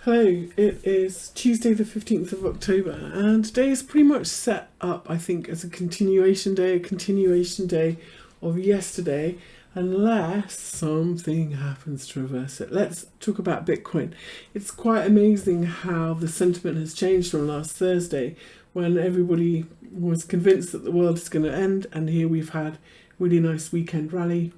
Hello, it is Tuesday the 15th of October and today is pretty much set up, I think, as a continuation day of yesterday, unless something happens to reverse it. Let's talk about Bitcoin. It's quite amazing how the sentiment has changed from last Thursday when everybody was convinced that the world is going to end, and here we've had a really nice weekend rally.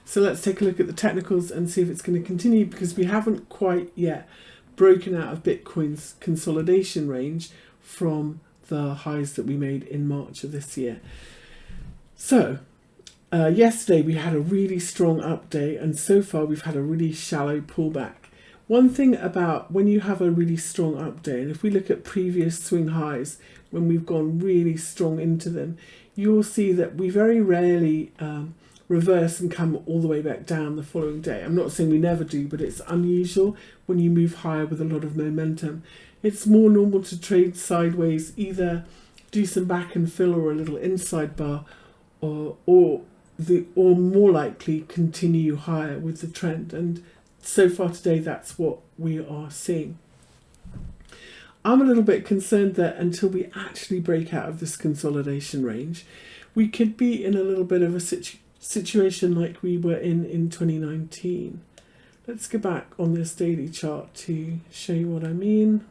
So let's take a look at the technicals and see if it's going to continue, because we haven't quite yet broken out of Bitcoin's consolidation range from the highs that we made in March of this year. So yesterday we had a really strong update, and so far we've had a really shallow pullback. One thing about when you have a really strong update, and if we look at previous swing highs when we've gone really strong into them, you'll see that we very rarely reverse and come all the way back down the following day. I'm not saying we never do, but it's unusual when you move higher with a lot of momentum. It's more normal to trade sideways, either do some back and fill or a little inside bar, or more likely continue higher with the trend. And so far today, that's what we are seeing. I'm a little bit concerned that until we actually break out of this consolidation range, we could be in a little bit of a situation like we were in 2019. Let's go back on this daily chart to show you what I mean.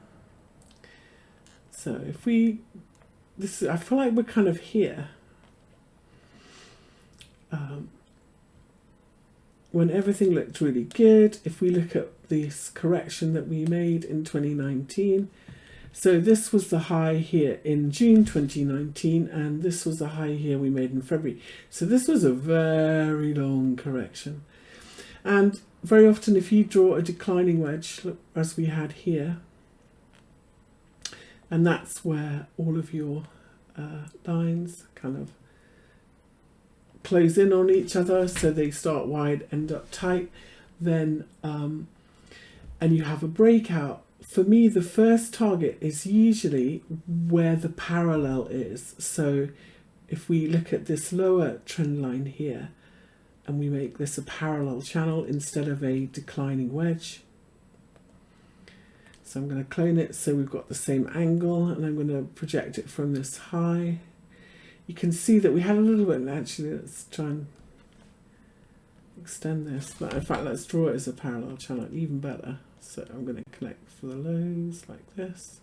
So if I feel like we're kind of here. When everything looked really good, if we look at this correction that we made in 2019, so this was the high here in June 2019, and this was the high here we made in February. So this was a very long correction. And very often if you draw a declining wedge, look, as we had here, and that's where all of your lines kind of close in on each other, so they start wide, end up tight, then and you have a breakout. For me, the first target is usually where the parallel is. So if we look at this lower trend line here and we make this a parallel channel instead of a declining wedge. So I'm going to clone it so we've got the same angle, and I'm going to project it from this high. You can see that we had a little bit, actually let's try and extend this, but in fact let's draw it as a parallel channel, even better. So I'm going to connect for the lows like this.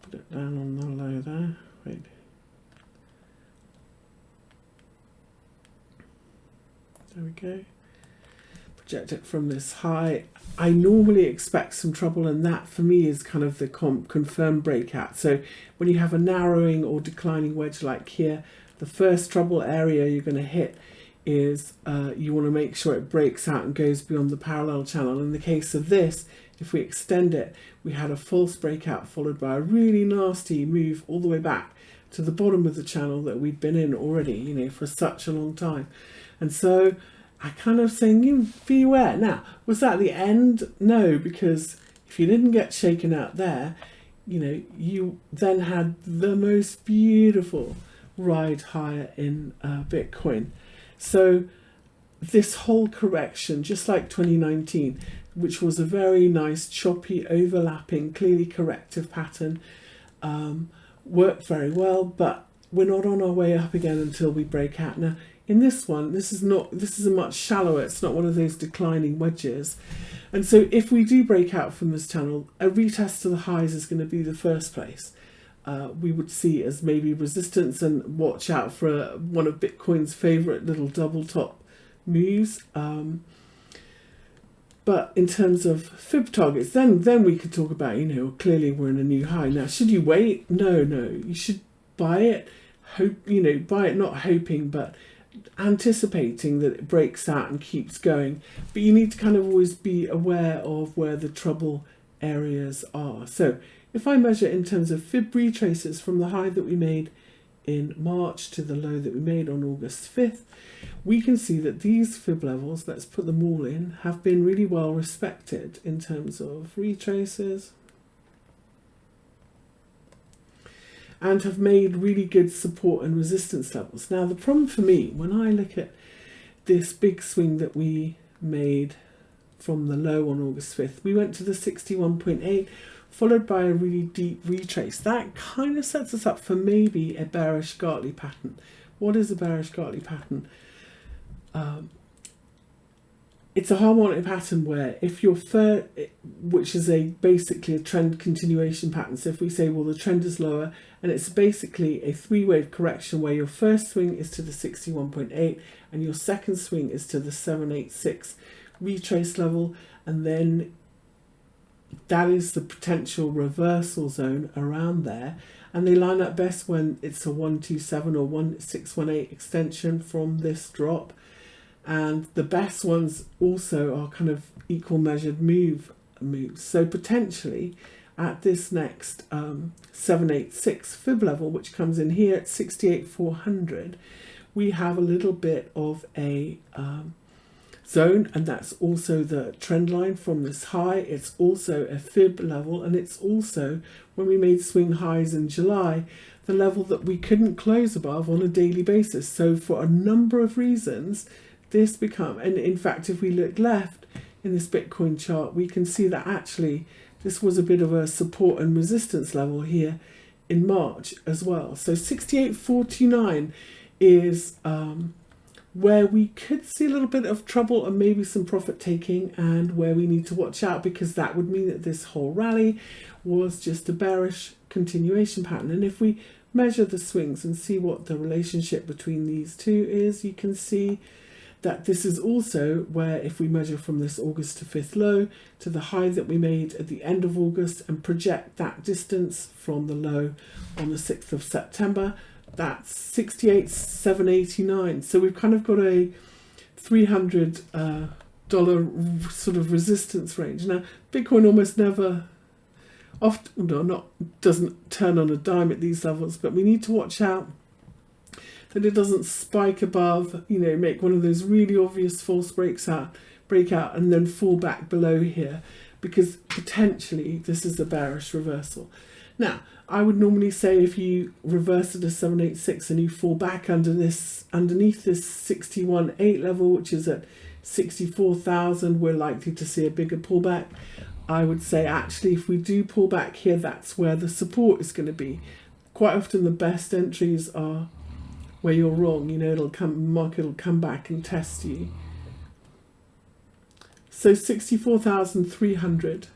Put it down on the low there. Wait. There we go. Project it from this high. I normally expect some trouble, and that for me is kind of the confirmed breakout. So when you have a narrowing or declining wedge like here, the first trouble area you're going to hit is you want to make sure it breaks out and goes beyond the parallel channel. In the case of this, if we extend it, we had a false breakout followed by a really nasty move all the way back to the bottom of the channel that we'd been in already, you know, for such a long time. And so I kind of saying, you beware. Now, was that the end? No, because if you didn't get shaken out there, you know, you then had the most beautiful ride higher in Bitcoin. So this whole correction, just like 2019, which was a very nice, choppy, overlapping, clearly corrective pattern, worked very well, but we're not on our way up again until we break out. Now, in this one, this is a much shallower, it's not one of those declining wedges. And so if we do break out from this channel, a retest to the highs is going to be the first place we would see as maybe resistance, and watch out for one of Bitcoin's favorite little double top moves. But in terms of fib targets, then we could talk about, you know, clearly we're in a new high. Now, should you wait? No, you should buy it, buy it not hoping, but anticipating that it breaks out and keeps going. But you need to kind of always be aware of where the trouble areas are. So if I measure in terms of fib retraces from the high that we made in March to the low that we made on August 5th, we can see that these fib levels, let's put them all in, have been really well respected in terms of retraces and have made really good support and resistance levels. Now, the problem for me, when I look at this big swing that we made from the low on August 5th. We went to the 61.8, followed by a really deep retrace. That kind of sets us up for maybe a bearish Gartley pattern. What is a bearish Gartley pattern? It's a harmonic pattern where if your first, which is basically a trend continuation pattern. So if we say, well, the trend is lower, and it's basically a three-wave correction where your first swing is to the 61.8 and your second swing is to the 786 retrace level, and then that is the potential reversal zone around there. And they line up best when it's a 127 or 1618 extension from this drop. And the best ones also are kind of equal measured moves. So potentially at this next 786 fib level, which comes in here at 68,400, we have a little bit of a zone, and that's also the trend line from this high. It's also a fib level, and it's also, when we made swing highs in July, the level that we couldn't close above on a daily basis. So for a number of reasons, this and in fact, if we look left in this Bitcoin chart, we can see that actually this was a bit of a support and resistance level here in March as well. So 68.49 is where we could see a little bit of trouble and maybe some profit taking, and where we need to watch out, because that would mean that this whole rally was just a bearish continuation pattern. And if we measure the swings and see what the relationship between these two is, you can see that this is also where, if we measure from this August to 5th low to the high that we made at the end of August and project that distance from the low on the 6th of September, that's 68,789. So we've kind of got a $300 sort of resistance range. Now, Bitcoin almost never, doesn't turn on a dime at these levels, but we need to watch out that it doesn't spike above, make one of those really obvious false breakout, and then fall back below here, because potentially this is a bearish reversal. Now, I would normally say if you reverse at a 786 and you fall back underneath this 61.8 level, which is at 64,000, we're likely to see a bigger pullback. I would say actually if we do pull back here, that's where the support is going to be. Quite often the best entries are where you're wrong. Market will come back and test you. So 64,300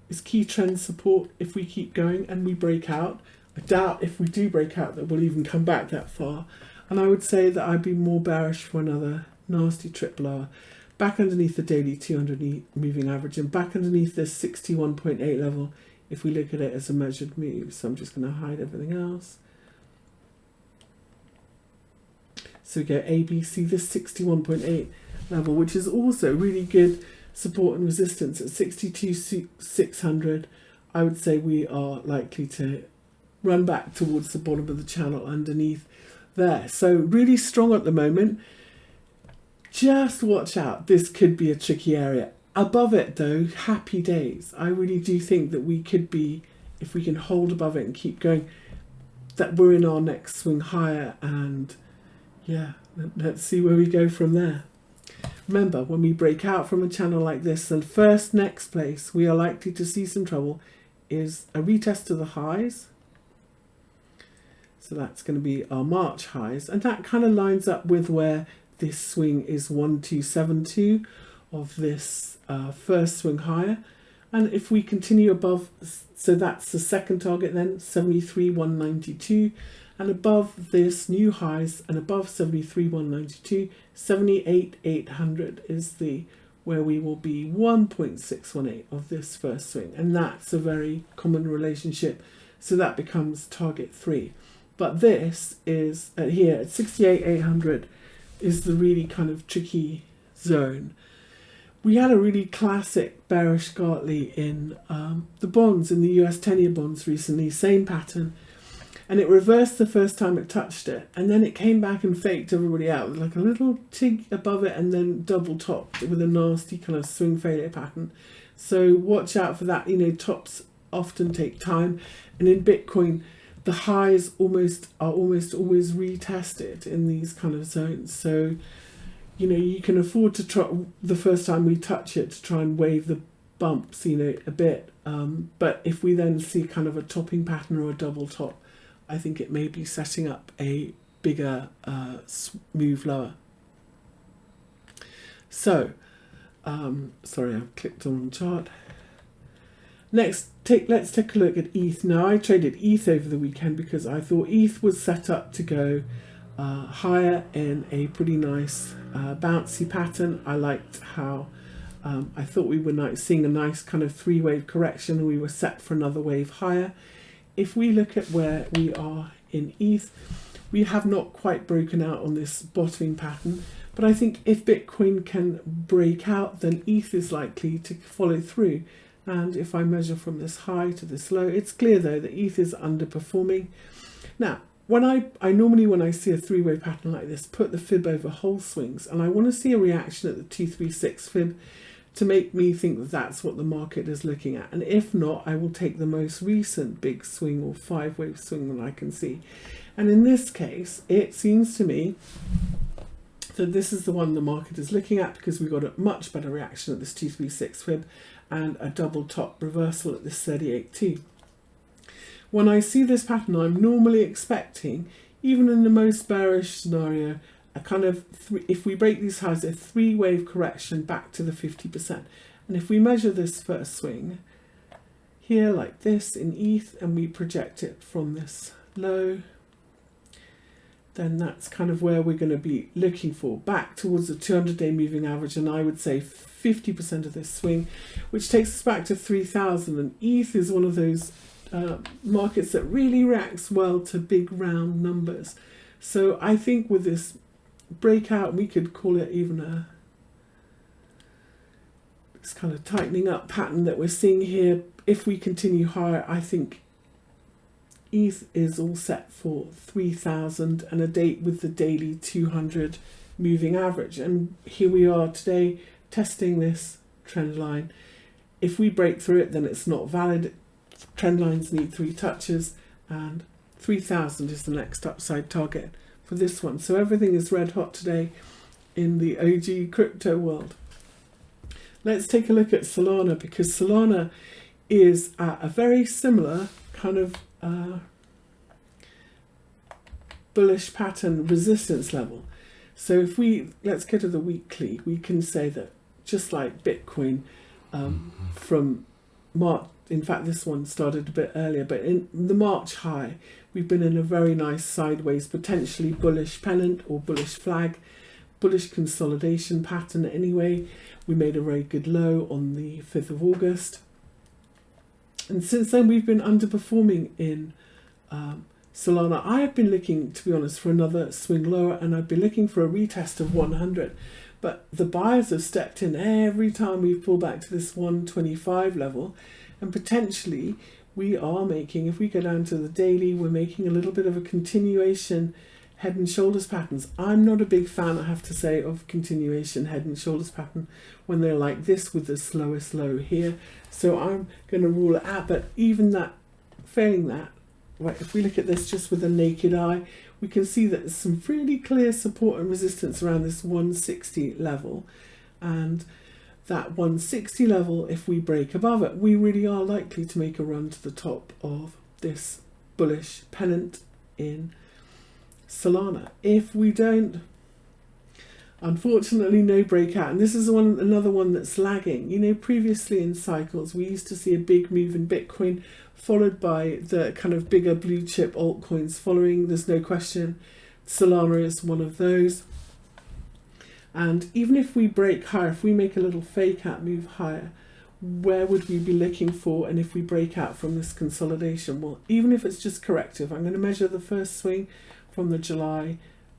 is key trend support if we keep going and we break out. I doubt if we do break out that we'll even come back that far. And I would say that I'd be more bearish for another nasty trip lower. Back underneath the daily 200 moving average and back underneath this 61.8 level if we look at it as a measured move. So I'm just going to hide everything else. So we go ABC, this 61.8 level, which is also really good support and resistance at 62,600. I would say we are likely to run back towards the bottom of the channel underneath there. So really strong at the moment. Just watch out. This could be a tricky area. Above it though, happy days. I really do think that we could be, if we can hold above it and keep going, that we're in our next swing higher, and yeah, let's see where we go from there. Remember, when we break out from a channel like this, the next place we are likely to see some trouble is a retest of the highs. So that's going to be our March highs, and that kind of lines up with where this swing is 1272 of this first swing higher. And if we continue above, so that's the second target then, 73,192. And above this new highs and above 73,192, 78,800 is where we will be 1.618 of this first swing. And that's a very common relationship. So that becomes target 3. But this is here at 68,800 is the really kind of tricky zone. We had a really classic bearish Gartley in the bonds, in the US 10-year bonds recently, same pattern. And it reversed the first time it touched it, and then it came back and faked everybody out with like a little tig above it, and then double topped with a nasty kind of swing failure pattern. So watch out for that. Tops often take time, and in Bitcoin the highs are almost always retested in these kind of zones. So, you know, you can afford to try the first time we touch it to try and wave the bumps, you know, a bit. But if we then see kind of a topping pattern or a double top, I think it may be setting up a bigger move lower. So, sorry, I've clicked on the chart. Next, let's take a look at ETH. Now, I traded ETH over the weekend because I thought ETH was set up to go higher in a pretty nice bouncy pattern. I liked how I thought we were seeing a nice kind of three-wave correction, and we were set for another wave higher. If we look at where we are in ETH, we have not quite broken out on this bottoming pattern, but I think if Bitcoin can break out, then ETH is likely to follow through. And if I measure from this high to this low, it's clear though that ETH is underperforming. Now, when I see a three-wave pattern like this, put the fib over whole swings, and I want to see a reaction at the 236 fib to make me think that that's what the market is looking at. And if not, I will take the most recent big swing or five-wave swing that I can see. And in this case, it seems to me that this is the one the market is looking at, because we got a much better reaction at this 236 fib and a double top reversal at this 38.2. When I see this pattern, I'm normally expecting, even in the most bearish scenario, a kind of, if we break these highs, a three-wave correction back to the 50%. And if we measure this first swing here like this in ETH, and we project it from this low, then that's kind of where we're going to be looking for, back towards the 200-day moving average, and I would say 50% of this swing, which takes us back to 3,000. And ETH is one of those markets that really reacts well to big round numbers. So I think with this breakout, we could call it even this kind of tightening up pattern that we're seeing here. If we continue higher, I think ETH is all set for 3,000 and a date with the daily 200 moving average. And here we are today testing this trend line. If we break through it, then it's not valid. Trend lines need 3 touches, and 3,000 is the next upside target for this one. So everything is red hot today in the OG crypto world. Let's take a look at Solana, because Solana is at a very similar kind of bullish pattern resistance level. So if let's go to the weekly, we can say that just like Bitcoin from March, in fact this one started a bit earlier, but in the March high, we've been in a very nice sideways, potentially bullish pennant or bullish flag, bullish consolidation pattern anyway. We made a very good low on the 5th of August. And since then, we've been underperforming in Solana. I have been looking, to be honest, for another swing lower, and I've been looking for a retest of 100. But the buyers have stepped in every time we pull back to this 125 level. And potentially, we are making, if we go down to the daily, we're making a little bit of a continuation head and shoulders patterns. I'm not a big fan, I have to say, of continuation head and shoulders pattern when they're like this with the slowest low here. So I'm going to rule it out. But even that, failing that, right, if we look at this just with a naked eye, we can see that there's some really clear support and resistance around this 160 level. And that 160 level, if we break above it, we really are likely to make a run to the top of this bullish pennant in Solana. If we don't, unfortunately, no breakout. And this is another one that's lagging. You know, previously in cycles, we used to see a big move in Bitcoin, followed by the kind of bigger blue chip altcoins following. There's no question Solana is one of those. And even if we break higher, if we make a little fake out move higher, where would we be looking for? And if we break out from this consolidation, well, even if it's just corrective, I'm going to measure the first swing from the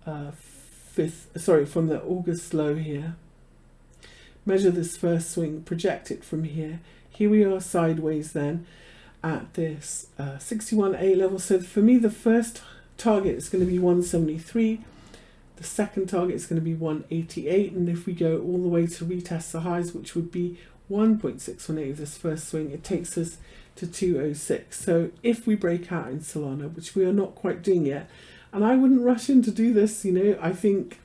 from the August low here. Measure this first swing, project it from here. Here we are sideways then at this 61A level. So for me, the first target is going to be 173. The second target is going to be 188. And if we go all the way to retest the highs, which would be 1.618 of this first swing, it takes us to 206. So if we break out in Solana, which we are not quite doing yet, and I wouldn't rush in to do this, you know, I think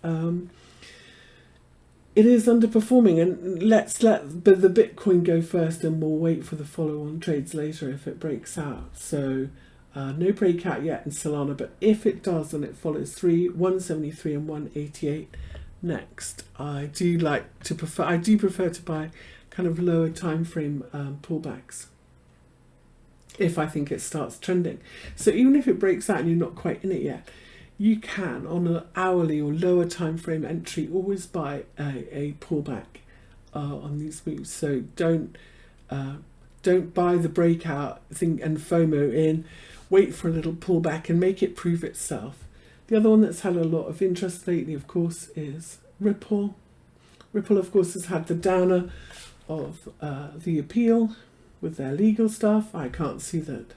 it is underperforming, and let's let the Bitcoin go first and we'll wait for the follow-on trades later if it breaks out. So no breakout yet in Solana, but if it does and it follows through 173 and 188 next, I do prefer to buy kind of lower time frame pullbacks if I think it starts trending. So even if it breaks out and you're not quite in it yet, you can, on an hourly or lower time frame entry, always buy a pullback on these moves. So don't buy the breakout thing and FOMO in. Wait for a little pullback and make it prove itself. The other one that's had a lot of interest lately, of course, is Ripple. Ripple, of course, has had the downer of the appeal with their legal stuff. I can't see that.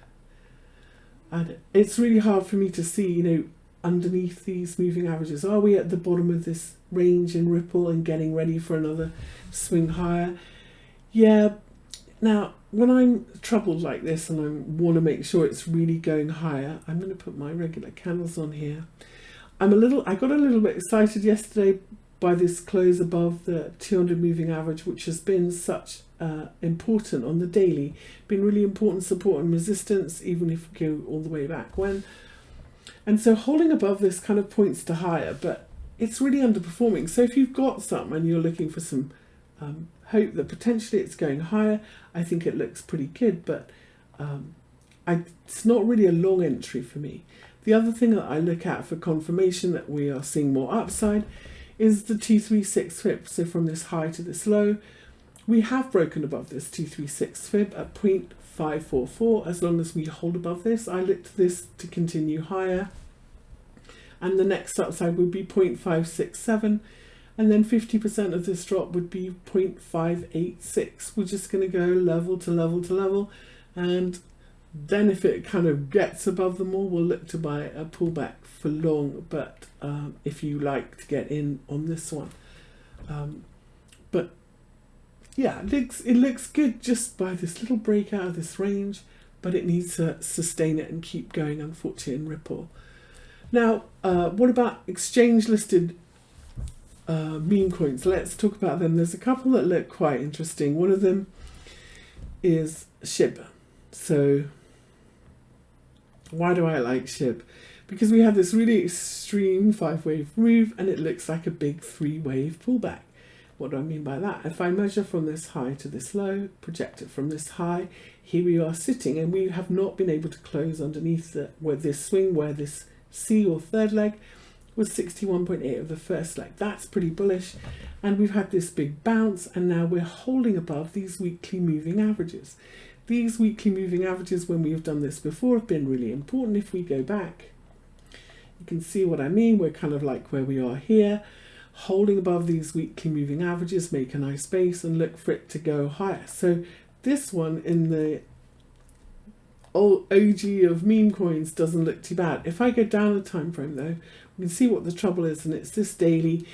And it's really hard for me to see, you know, underneath these moving averages. Are we at the bottom of this range in Ripple and getting ready for another swing higher? Yeah. Now, when I'm troubled like this and I want to make sure it's really going higher, I'm going to put my regular candles on here. I got a little bit excited yesterday by this close above the 200 moving average, which has been such important on the daily, been really important support and resistance, even if we go all the way back when. And so holding above this kind of points to higher, but it's really underperforming. So if you've got some and you're looking for some hope that potentially it's going higher, I think it looks pretty good, but it's not really a long entry for me. The other thing that I look at for confirmation that we are seeing more upside is the 236 fib. So from this high to this low, we have broken above this 236 fib at 0.544. As long as we hold above this, I look to this to continue higher. And the next upside would be 0.567. And then 50% of this drop would be 0.586. We're just going to go level to level to level. And then if it kind of gets above them all, we'll look to buy a pullback for long. But if you like to get in on this one. But yeah, it looks good just by this little breakout of this range, but it needs to sustain it and keep going, unfortunately, in Ripple. Now, what about exchange listed meme coins? Let's talk about them. There's a couple that look quite interesting. One of them is SHIB. So why do I like SHIB? Because we have this really extreme 5-wave move and it looks like a big 3-wave pullback. What do I mean by that? If I measure from this high to this low, project it from this high, here we are sitting, and we have not been able to close underneath where this swing, where this C or third leg was 61.8 of the first leg. That's pretty bullish. And we've had this big bounce, and now we're holding above these weekly moving averages. These weekly moving averages, when we've done this before, have been really important. If we go back, you can see what I mean. We're kind of like where we are here, holding above these weekly moving averages, make a nice base and look for it to go higher. So this one in the old OG of meme coins doesn't look too bad. If I go down the time frame though, we can see what the trouble is, and it's this daily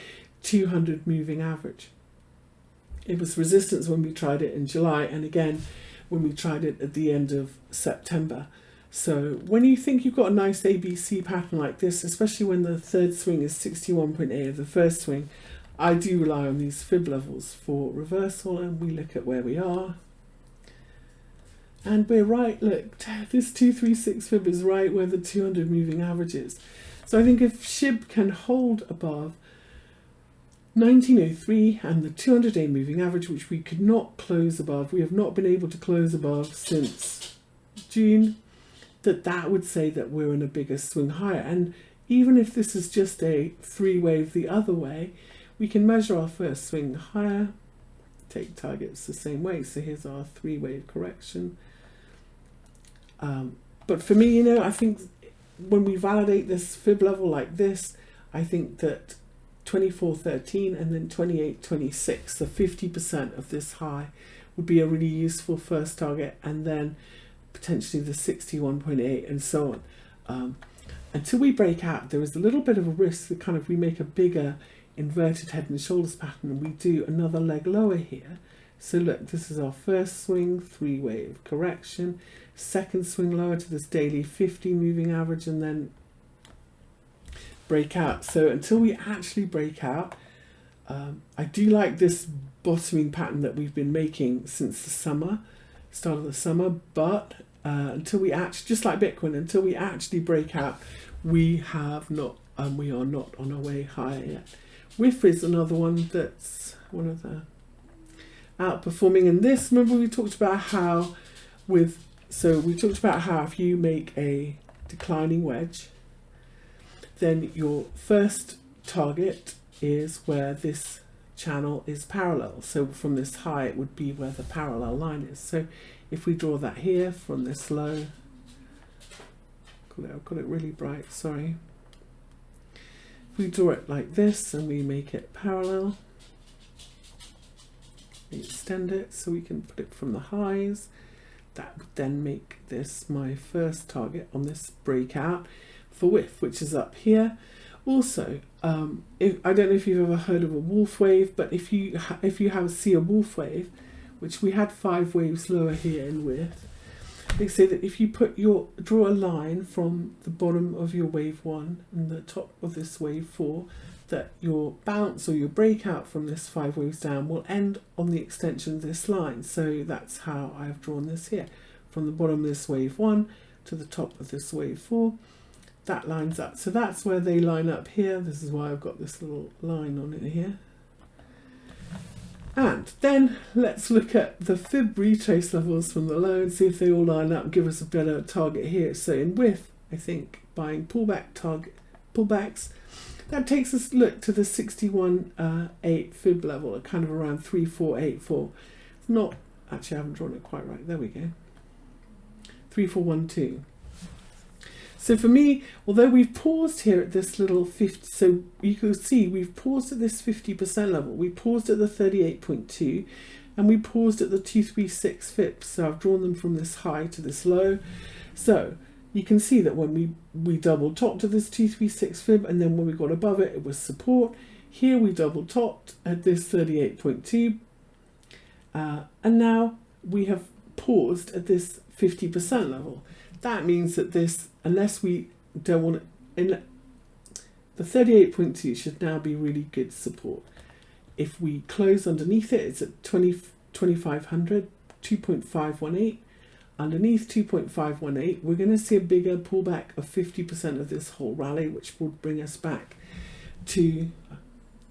200 moving average. It was resistance when we tried it in July, and again when we tried it at the end of September. So when you think you've got a nice ABC pattern like this, especially when the third swing is 61.8 of the first swing, I do rely on these fib levels for reversal, and we look at where we are. And we're right, look, this 236 fib is right where the 200 moving average is. So I think if SHIB can hold above 1903 and the 200-day moving average, which we could not close above, we have not been able to close above since June, that would say that we're in a bigger swing higher. And even if this is just a 3-wave the other way, we can measure our first swing higher, take targets the same way. So here's our 3-wave correction. But for me, you know, I think when we validate this fib level like this, I think that 24.13 and then 28.26, so 50% of this high would be a really useful first target, and then potentially the 61.8 and so on. Until we break out, there is a little bit of a risk that kind of we make a bigger inverted head and shoulders pattern and we do another leg lower here, So look, this is our first swing, 3-wave correction, second swing lower to this daily 50 moving average, and then break out. So until we actually break out, I do like this bottoming pattern that we've been making since the summer, start of the summer, but until we actually, just like Bitcoin, until we actually break out, we are not on our way higher yet. WIF is another one that's one of the outperforming. And this, remember we talked about how if you make a declining wedge, then your first target is where this channel is parallel. So from this high, it would be where the parallel line is. So if we draw that here from this low, I've got it really bright, sorry. If we draw it like this and we make it parallel, we extend it so we can put it from the highs, that would then make this my first target on this breakout for WIF, which is up here. Also, I don't know if you've ever heard of a wolf wave, but if you see a wolf wave, which we had 5 waves lower here in width, they say that if you draw a line from the bottom of your wave 1 and the top of this wave 4, that your bounce or your breakout from this 5 waves down will end on the extension of this line. So that's how I've drawn this here, from the bottom of this wave 1 to the top of this wave 4. That lines up. So that's where they line up here. This is why I've got this little line on it here. And then let's look at the fib retrace levels from the low and see if they all line up and give us a better target here. So in WIF, I think buying pullbacks, that takes us, look, to the 61.8 fib level at kind of around 3484. It's not, actually I haven't drawn it quite right. There we go. 3412. So for me, although we've paused here at this little 50, so you can see we've paused at this 50% level. We paused at the 38.2 and we paused at the 236 fips. So I've drawn them from this high to this low. So you can see that when we double topped at this 236 fib, and then when we got above it, it was support. Here we double topped at this 38.2. And now we have paused at this 50% level. That means that this, unless we don't want to, the 38.2 should now be really good support. If we close underneath it, it's at 2,500, 2.518. Underneath 2.518, we're going to see a bigger pullback of 50% of this whole rally, which will bring us back to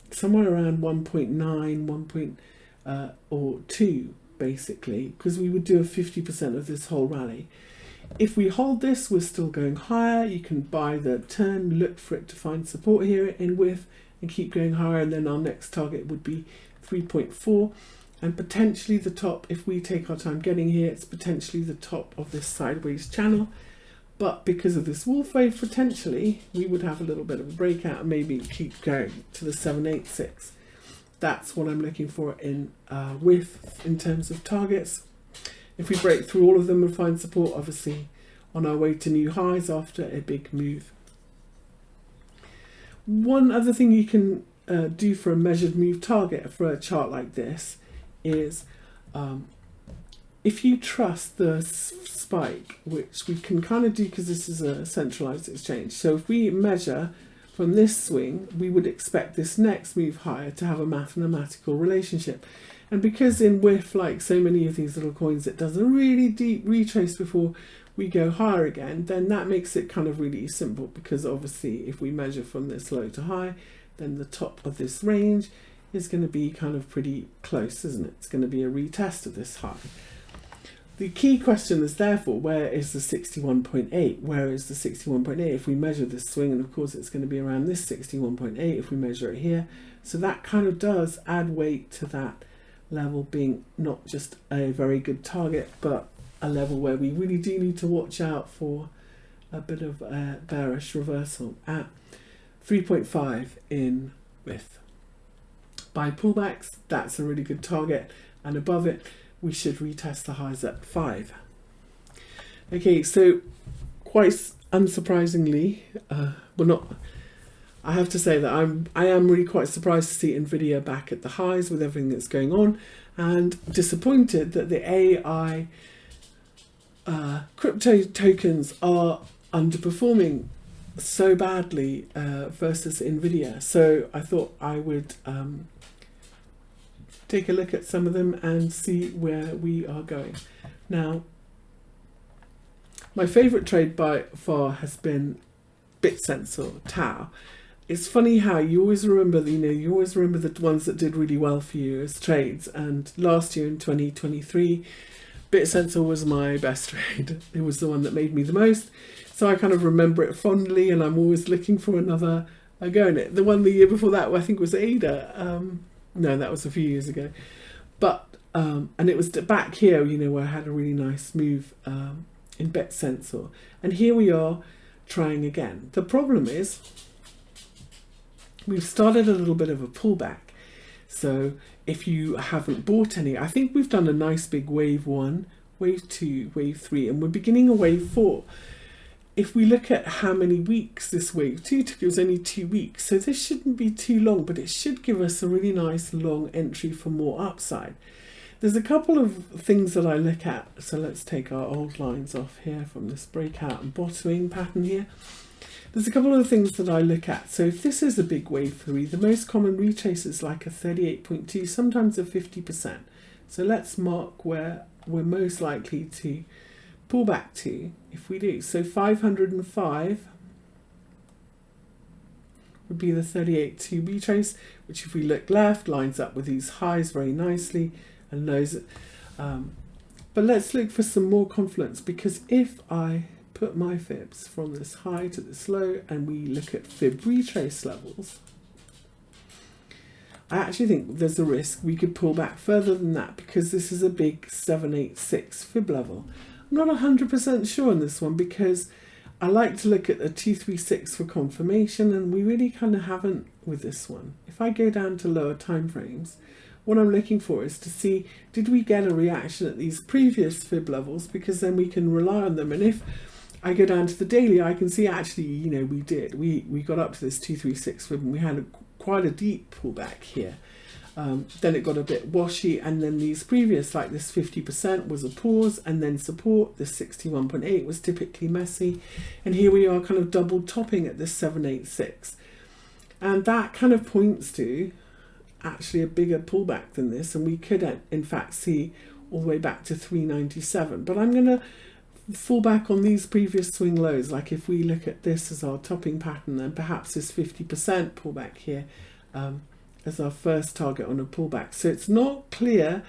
somewhere around 1.9, or 2, basically, because we would do a 50% of this whole rally. If we hold this, we're still going higher. You can buy the turn, look for it to find support here in width and keep going higher. And then our next target would be 3.4 and potentially the top. If we take our time getting here, it's potentially the top of this sideways channel. But because of this wolf wave, potentially we would have a little bit of a breakout and maybe keep going to the 786. That's what I'm looking for in width in terms of targets. If we break through all of them and find support, obviously on our way to new highs after a big move. One other thing you can do for a measured move target for a chart like this is if you trust the spike, which we can kind of do because this is a centralized exchange. So if we measure from this swing, we would expect this next move higher to have a mathematical relationship. And because in WIF, like so many of these little coins, it does a really deep retrace before we go higher again, then that makes it kind of really simple, because obviously if we measure from this low to high, then the top of this range is going to be kind of pretty close, isn't it? It's going to be a retest of this high. The key question is therefore, where is the 61.8? Where is the 61.8 if we measure this swing? And of course it's going to be around this 61.8 if we measure it here. So that kind of does add weight to that level being not just a very good target, but a level where we really do need to watch out for a bit of a bearish reversal at 3.5 in width. By pullbacks, that's a really good target, and above it we should retest the highs at 5. Okay, so quite unsurprisingly, I have to say that I am really quite surprised to see Nvidia back at the highs with everything that's going on, and disappointed that the AI crypto tokens are underperforming so badly versus Nvidia. So I thought I would take a look at some of them and see where we are going. Now, my favorite trade by far has been BitSense or Tau. It's funny how you always remember, you always remember the ones that did really well for you as trades. And last year in 2023, BitSensor was my best trade. It was the one that made me the most. So I kind of remember it fondly, and I'm always looking for another go in it. The one the year before that, I think, was ADA. No, that was a few years ago. But, and it was back here, where I had a really nice move in BitSensor. And here we are trying again. The problem is we've started a little bit of a pullback. So if you haven't bought any, I think we've done a nice big wave 1, wave 2, wave 3, and we're beginning a wave 4. If we look at how many weeks this wave 2 took, it was only 2 weeks. So this shouldn't be too long, but it should give us a really nice long entry for more upside. There's a couple of things that I look at. So let's take our old lines off here from this breakout and bottoming pattern here. There's a couple of things that I look at. So if this is a big wave 3, the most common retrace is like a 38.2, sometimes a 50%. So let's mark where we're most likely to pull back to if we do. So 505 would be the 38.2 retrace, which if we look left lines up with these highs very nicely and lows. But let's look for some more confluence, because if I put my fibs from this high to this low and we look at fib retrace levels, I actually think there's a risk we could pull back further than that, because this is a big 786 fib level. I'm not 100% sure on this one, because I like to look at a 236 for confirmation, and we really kind of haven't with this one. If I go down to lower time frames, what I'm looking for is to see, did we get a reaction at these previous fib levels, because then we can rely on them. And if I go down to the daily, I can see actually, we did. We got up to this 236 fib, and we had quite a deep pullback here. Then it got a bit washy, and then these previous, like this 50% was a pause, and then support. This 61.8 was typically messy, and here we are kind of double topping at this 786, and that kind of points to actually a bigger pullback than this, and we could in fact see all the way back to 397. But I'm going to fall back on these previous swing lows. Like if we look at this as our topping pattern, then perhaps this 50% pullback here as our first target on a pullback. So it's not clear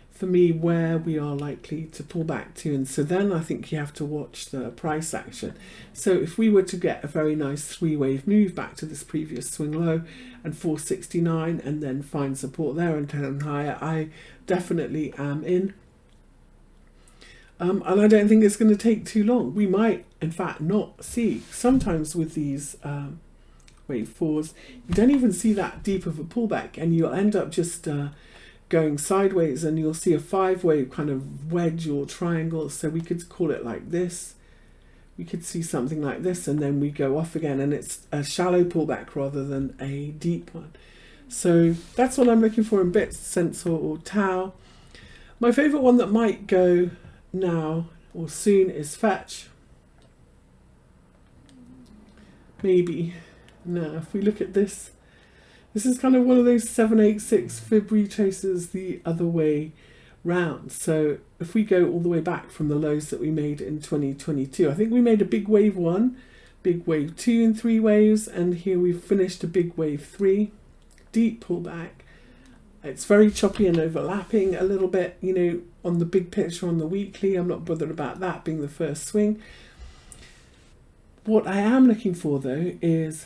for me where we are likely to pull back to, and so then I think you have to watch the price action. So if we were to get a very nice 3-wave move back to this previous swing low and 469, and then find support there and turn higher, I definitely am in. And I don't think it's going to take too long. We might in fact not see, sometimes with these wave 4s, you don't even see that deep of a pullback, and you'll end up just going sideways, and you'll see a 5-wave kind of wedge or triangle. So we could call it like this. We could see something like this, and then we go off again, and it's a shallow pullback rather than a deep one. So that's what I'm looking for in BitSense or Tau. My favorite one that might go now or soon is Fetch. Maybe. Now, if we look at this, this is kind of one of those 786 fib retraces the other way round. So if we go all the way back from the lows that we made in 2022, I think we made a big wave 1, big wave 2 in 3 waves, and here we've finished a big wave 3, deep pullback. It's very choppy and overlapping a little bit, on the big picture on the weekly. I'm not bothered about that being the first swing. What I am looking for though is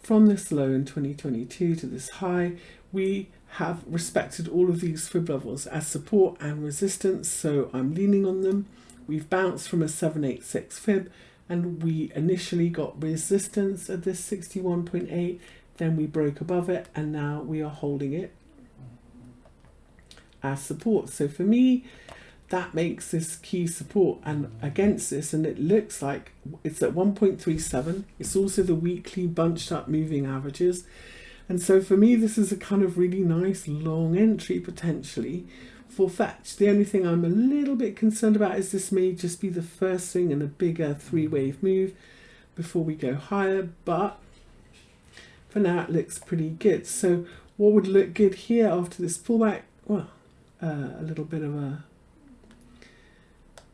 from this low in 2022 to this high, we have respected all of these fib levels as support and resistance, so I'm leaning on them. We've bounced from a 786 fib, and we initially got resistance at this 61.8, then we broke above it, and now we are holding it as support. So for me, that makes this key support and against this, and it looks like it's at 1.37. It's also the weekly bunched up moving averages. And so for me, this is a kind of really nice long entry potentially for fetch. The only thing I'm a little bit concerned about is this may just be the first thing in a bigger three-wave move before we go higher, but for now it looks pretty good. So what would look good here after this pullback? Well, a little bit of a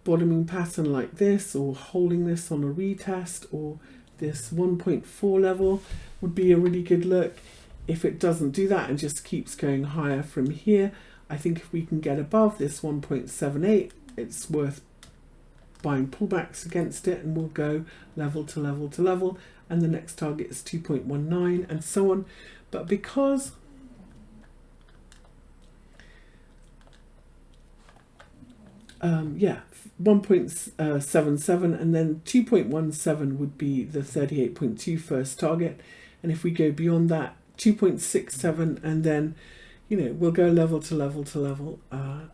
bottoming pattern like this, or holding this on a retest, or this 1.4 level would be a really good look. If it doesn't do that and just keeps going higher from here, I think if we can get above this 1.78, it's worth buying pullbacks against it, and we'll go level to level to level, and the next target is 2.19 and so on. But because yeah, 1.77 and then 2.17 would be the 38.2 first target, and if we go beyond that, 2.67, and then, you know, we'll go level to level to level,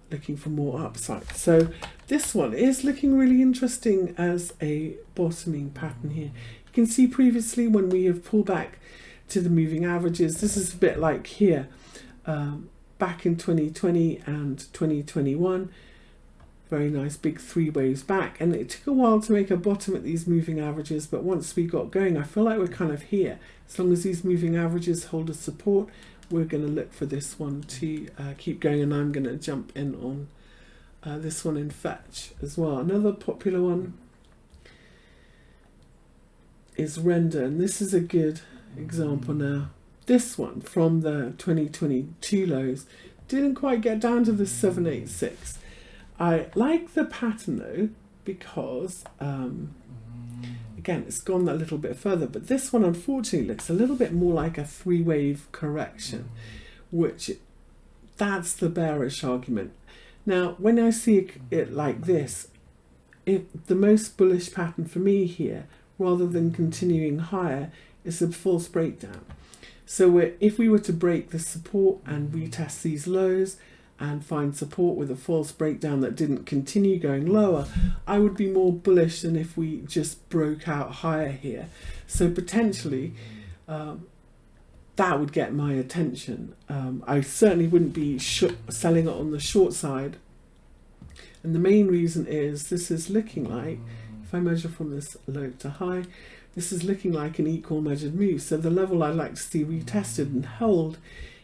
looking for more upside. So this one is looking really interesting as a bottoming pattern here. You can see previously when we have pulled back to the moving averages, this is a bit like here, back in 2020 and 2021. Very nice big three waves back, and it took a while to make a bottom at these moving averages, but once we got going, I feel like we're kind of here. As long as these moving averages hold a support, we're going to look for this one to keep going, and I'm going to jump in on this one in fetch as well. Another popular one is render, and this is a good example now. This one from the 2022 lows didn't quite get down to the 786. I like the pattern though, because again, it's gone a little bit further, but this one unfortunately looks a little bit more like a three-wave correction, which that's the bearish argument. Now, when I see it like this, the most bullish pattern for me here, rather than continuing higher, is a false breakdown. So if we were to break the support and retest these lows and find support with a false breakdown that didn't continue going lower, I would be more bullish than if we just broke out higher here. So potentially that would get my attention. I certainly wouldn't be selling it on the short side, and the main reason is this is looking like, if I measure from this low to high, this is looking like an equal measured move. So the level I'd like to see retested and held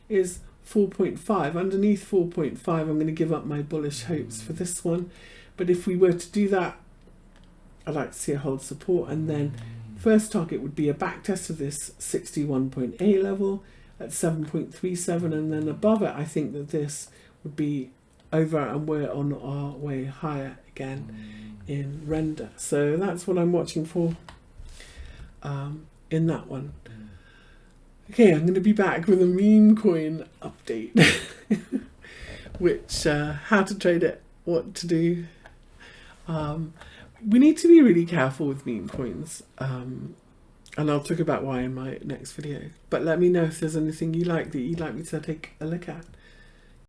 is 4.5. Underneath 4.5, I'm going to give up my bullish hopes for this one. But if we were to do that, I'd like to see a hold support, and then first target would be a back test of this 61.8 level at 7.37, and then above it, I think that this would be over, and we're on our way higher again in render. So that's what I'm watching for in that one. Okay, I'm going to be back with a meme coin update, which how to trade it, what to do. We need to be really careful with meme coins, and I'll talk about why in my next video. But let me know if there's anything you like that you'd like me to take a look at.